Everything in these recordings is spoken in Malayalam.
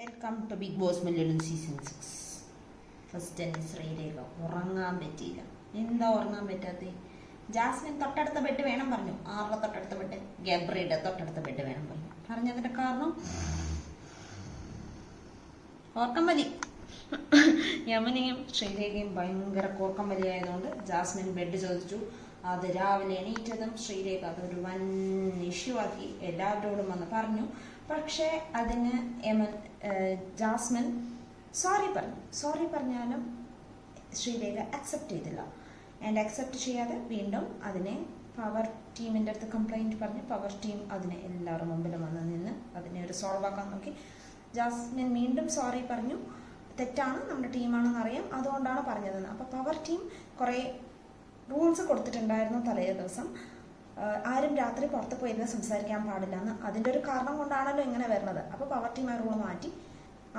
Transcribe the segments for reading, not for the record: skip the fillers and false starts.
Welcome to Bigg Boss Malayalam season 6. First തന്നെ ശ്രീരേഖ ഉറങ്ങാൻ പറ്റിയില്ല. എന്താ ഉറങ്ങാൻ പറ്റാത്തത്? ജാസ്മിൻ തൊട്ടടുത്ത ബെഡ് വേണം പറഞ്ഞു. ആരുടെ തൊട്ടടുത്ത ബെഡ്? ഗബ്രിയുടെ തൊട്ടടുത്ത ബെഡ് വേണം പറഞ്ഞു. പറഞ്ഞതിന്റെ കാരണം ഓർക്കം വലി. യമനയും ശ്രീരേഖയും ഭയങ്കര കോർക്കം വലിയായതുകൊണ്ട് ജാസ്മിൻ ബെഡ് ചോദിച്ചു. അത് രാവിലെ എണീറ്റതും ശ്രീരേഖ അതൊരു വൻ ഇഷ്യൂ ആക്കി എല്ലാവരോടും വന്ന് പറഞ്ഞു. പക്ഷേ അതിന് ജാസ്മിൻ സോറി പറഞ്ഞാലും ശ്രീരേഖ അക്സെപ്റ്റ് ചെയ്തില്ല. ആൻഡ് അക്സെപ്റ്റ് ചെയ്യാതെ വീണ്ടും അതിനെ പവർ ടീമിൻ്റെ അടുത്ത് കംപ്ലൈൻറ്റ് പറഞ്ഞ് പവർ ടീം അതിനെ എല്ലാവരും മുമ്പിലും വന്ന് നിന്ന് അതിനെ ഒരു സോൾവ് ആക്കാൻ നോക്കി. ജാസ്മിൻ വീണ്ടും സോറി പറഞ്ഞു. തെറ്റാണ്, നമ്മുടെ ടീമാണെന്ന് അറിയാം, അതുകൊണ്ടാണ് പറഞ്ഞതെന്ന്. അപ്പോൾ പവർ ടീം കുറേ റൂൾസ് കൊടുത്തിട്ടുണ്ടായിരുന്നു തലേ ദിവസം. ആരും രാത്രി പുറത്ത് പോയിരുന്ന് സംസാരിക്കാൻ പാടില്ല എന്ന്. അതിൻ്റെ ഒരു കാരണം കൊണ്ടാണല്ലോ ഇങ്ങനെ വരുന്നത്. അപ്പോൾ പവർ ടീം ആ റൂൾ മാറ്റി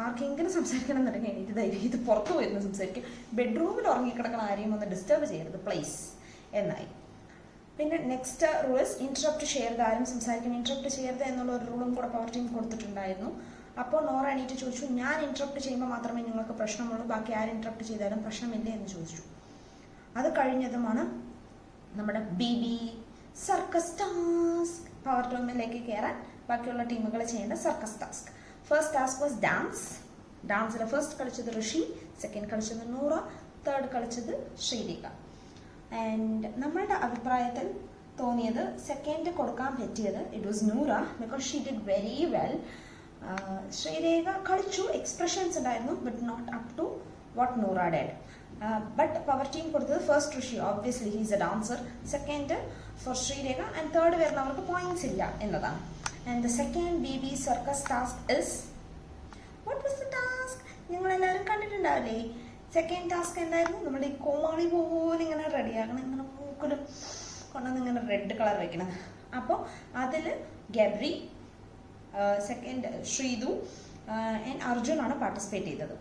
ആർക്കെങ്കിലും സംസാരിക്കണം എന്നുണ്ടെങ്കിൽ എനിക്ക് ധൈര്യം ഇത് പുറത്ത് പോയിരുന്ന് സംസാരിക്കും, ബെഡ്റൂമിൽ ഉറങ്ങിക്കിടക്കുന്ന ആരെയും ഒന്ന് ഡിസ്റ്റർബ് ചെയ്യരുത് പ്ലീസ് എന്നായി. പിന്നെ നെക്സ്റ്റ് റൂൾസ് ഇന്ററപ്റ്റ് ചെയ്യരുത്, ആരും സംസാരിക്കും ഇന്ററപ്റ്റ് ചെയ്യരുത് എന്നുള്ള ഒരു റൂളും കൂടെ പവർ ടീം കൊടുത്തിട്ടുണ്ടായിരുന്നു. അപ്പോൾ നോറ എണീറ്റ് ചോദിച്ചു, ഞാൻ ഇന്ററപ്റ്റ് ചെയ്യുമ്പോൾ മാത്രമേ നിങ്ങൾക്ക് പ്രശ്നമുള്ളൂ, ബാക്കി ആരും ഇന്ററപ്റ്റ് ചെയ്താലും പ്രശ്നമില്ലേ എന്ന് ചോദിച്ചു. അത് കഴിഞ്ഞതുമാണ് നമ്മുടെ ബിബി സർക്കസ് ടാസ്ക്. പവർ ടീമിലേക്ക് കയറാൻ ബാക്കിയുള്ള ടീമുകൾ ചെയ്യേണ്ട circus task. First task was dance. ഡാൻസിൽ ഫസ്റ്റ് കളിച്ചത് ഋഷി, സെക്കൻഡ് കളിച്ചത് നൂറ, തേർഡ് കളിച്ചത് ശ്രീരേഖ. ആൻഡ് നമ്മളുടെ അഭിപ്രായത്തിൽ തോന്നിയത് സെക്കൻഡ് കൊടുക്കാൻ പറ്റിയത് it was Noora, because she did very well. Sreerekha കളിച്ചു, എക്സ്പ്രഷൻസ് ഉണ്ടായിരുന്നു, but not up to what Noora did. But power team കൊടുത്തത് first Rishi, obviously he's a dancer, second for Sreerekha, and third വരുന്നവർക്ക് പോയിന്റ്സ് ഇല്ല എന്നതാണ്. And the second be circus task is what was the task? നിങ്ങളെല്ലാവരും കണ്ടിട്ടുണ്ടാവില്ലേ? സെക്കൻഡ് ടാസ്ക് എന്തായിരുന്നു? നമ്മുടെ ഈ കോമാളി പോലെ ഇങ്ങനെ റെഡിയാക്കണം, ഇങ്ങനെ മൂക്കിലും കൊണ്ടുവന്ന് ഇങ്ങനെ റെഡ് കളർ വെക്കണം. അപ്പോൾ അതിൽ ഗബ്രി, സെക്കൻഡ് ശ്രീതു ആൻഡ് അർജുനാണ് പാർട്ടിസിപ്പേറ്റ് ചെയ്തത്.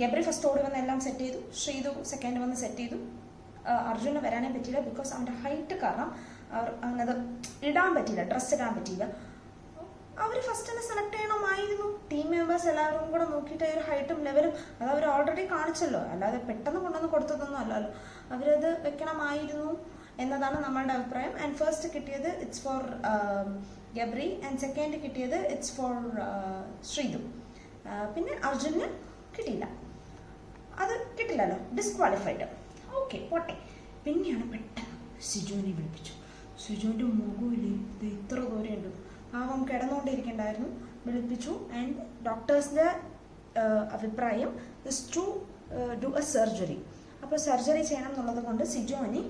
ഗബ്രി ഫസ്റ്റ് ഓടി വന്ന് എല്ലാം സെറ്റ് ചെയ്തു, ശ്രീതു സെക്കൻഡ് വന്ന് സെറ്റ് ചെയ്തു. അർജുന് വരാനേ പറ്റിയില്ല, ബിക്കോസ് അവൻ്റെ ഹൈറ്റ് കാരണം അവനത് ഇടാൻ പറ്റിയില്ല, ഡ്രസ്സ് ഇടാൻ പറ്റിയില്ല. അവർ ഫസ്റ്റ് തന്നെ സെലക്ട് ചെയ്യണമായിരുന്നു. ടീം മെമ്പേഴ്സ് എല്ലാവരും കൂടെ നോക്കിയിട്ട് ഒരു ഹൈറ്റും ലെവലും അത് അവർ ഓൾറെഡി കാണിച്ചല്ലോ, അല്ലാതെ പെട്ടെന്ന് കൊണ്ടുവന്ന് കൊടുത്തതൊന്നും അല്ലല്ലോ. അവരത് വെക്കണമായിരുന്നു എന്നതാണ് നമ്മളുടെ അഭിപ്രായം. ആൻഡ് ഫസ്റ്റ് കിട്ടിയത് it's for Gabri and second കിട്ടിയത് ഇറ്റ്സ് ഫോർ ശ്രീതു. പിന്നെ അർജുന് കിട്ടിയില്ല, അത് കിട്ടില്ലല്ലോ, ഡിസ്ക്വാളിഫൈഡ്. ഓക്കെ പോട്ടെ. പിന്നെയാണ് പെട്ടെന്ന് സിജുവിനെ വിളിപ്പിച്ചു. സിജുവിൻ്റെ മുഖമില്ലേ ഇത് ഇത്ര ദൂരമുണ്ട്, പാവം കിടന്നുകൊണ്ടിരിക്കണ്ടായിരുന്നു, വിളിപ്പിച്ചു. ആൻഡ് ഡോക്ടേഴ്സിൻ്റെ അഭിപ്രായം is to do a surgery. അപ്പോൾ സർജറി ചെയ്യണം എന്നുള്ളത് കൊണ്ട് സിജുവിനെ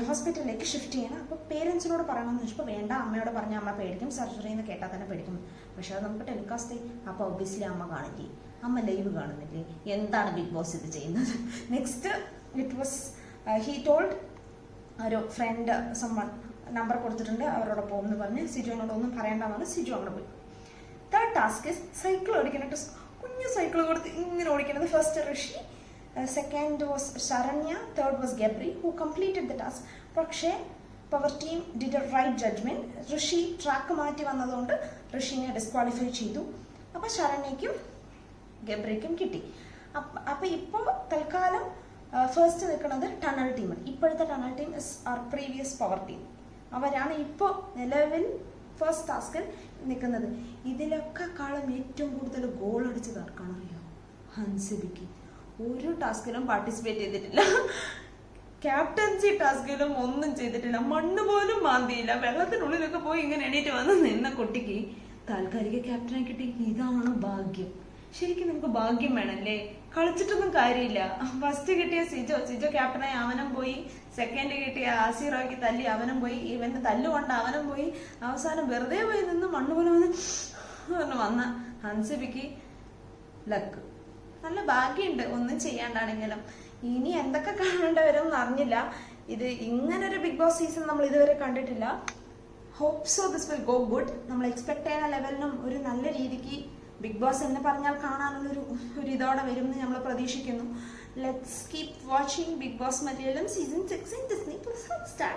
ഹോസ്പിറ്റലിലേക്ക് ഷിഫ്റ്റ് ചെയ്യണം. അപ്പോൾ പേരൻസിനോട് പറയണമെന്ന് വെച്ചപ്പോൾ വേണ്ട, അമ്മയോട് പറഞ്ഞാൽ അമ്മ പേടിക്കും, സർജറി എന്ന് കേട്ടാൽ തന്നെ പേടിക്കും. പക്ഷെ അത് നമുക്ക് ടെലികാസ്റ്റ് ചെയ്യും, അപ്പോൾ ഒബ്വിയസ്ലി അമ്മ കാണില്ലേ, അമ്മ ലൈവ് കാണുന്നില്ലേ, എന്താണ് ബിഗ് ബോസ് ഇത് ചെയ്യുന്നത്? Next it was he told ഒരു ഫ്രണ്ട് സമ്മൺ നമ്പർ കൊടുത്തിട്ടുണ്ട്, അവരോട് പോകുമെന്ന് പറഞ്ഞ് സിജുവിനോട് ഒന്നും പറയേണ്ടതാണ്. സിജു അങ്ങനെ പോയി. തേർഡ് ടാസ്ക് സൈക്കിൾ ഓടിക്കാനായിട്ട് കുഞ്ഞു സൈക്കിൾ കൊടുത്ത് ഇങ്ങനെ ഓടിക്കുന്നത്. First Rishi, second was Saranya, third was Gabri who completed the task. പക്ഷേ power team did a right judgement. Rishi track മാറ്റി വന്നതുകൊണ്ട് ഋഷിനെ ഡിസ്ക്വാളിഫൈ ചെയ്തു. അപ്പോൾ ശരണ്യയ്ക്കും ഗബ്രിക്കും കിട്ടി. അപ്പോൾ ഇപ്പോൾ തൽക്കാലം ഫസ്റ്റ് നിൽക്കുന്നത് ടണൽ ടീം. ഇപ്പോഴത്തെ tunnel team is our previous power team. അവരാണ് ഇപ്പോൾ നിലവിൽ ഫസ്റ്റ് ടാസ്കിൽ നിൽക്കുന്നത്. ഇതിലൊക്കെ കാലം ഏറ്റവും കൂടുതൽ ഗോൾ അടിച്ചത് ആർക്കാണറിയോ? ഹൻസിബിക്ക്. ഒരു ടാസ്കിലും പാർട്ടിസിപ്പേറ്റ് ചെയ്തിട്ടില്ല, ക്യാപ്റ്റൻസി ടാസ്കിലും ഒന്നും ചെയ്തിട്ടില്ല, മണ്ണ് പോലും മാന്തിയില്ല. വെള്ളത്തിനുള്ളിലൊക്കെ പോയി ഇങ്ങനെ എണീറ്റ് വന്ന് നിന്ന കുട്ടിക്ക് താൽക്കാലിക ക്യാപ്റ്റനെ കിട്ടി. ഇതാണ് ഭാഗ്യം. ശരിക്കും നമുക്ക് ഭാഗ്യം വേണമല്ലേ, കളിച്ചിട്ടൊന്നും കാര്യമില്ല. ഫസ്റ്റ് കിട്ടിയ സിജോ ക്യാപ്റ്റനായി അവനും പോയി, സെക്കൻഡ് കിട്ടിയ ആസിറാക്കി തല്ലി അവനും പോയി, ഇവന്റെ തല്ലുകൊണ്ട് അവനും പോയി, അവസാനം വെറുതെ പോയി നിന്ന് മണ്ണ് പോലെ വന്ന ഹൻസിബിക്ക് ലക്ക്. നല്ല ഭാഗ്യമുണ്ട് ഒന്നും ചെയ്യാണ്ടാണെങ്കിലും. ഇനി എന്തൊക്കെ കാണേണ്ടി വരും എന്ന് അറിഞ്ഞില്ല. ഇത് ഇങ്ങനൊരു ബിഗ് ബോസ് സീസൺ നമ്മൾ ഇതുവരെ കണ്ടിട്ടില്ല. Hope so this will go good. നമ്മൾ എക്സ്പെക്ട് ചെയ്യുന്ന ലെവലിനും ഒരു നല്ല രീതിക്ക് ബിഗ് ബോസ് എന്ന് പറഞ്ഞാൽ കാണാനുള്ളൊരു ഇതോടെ വരും എന്ന് നമ്മൾ പ്രതീക്ഷിക്കുന്നു. Let's keep watching Bigg Boss Malayalam season 6 in Disney plus Hotstar.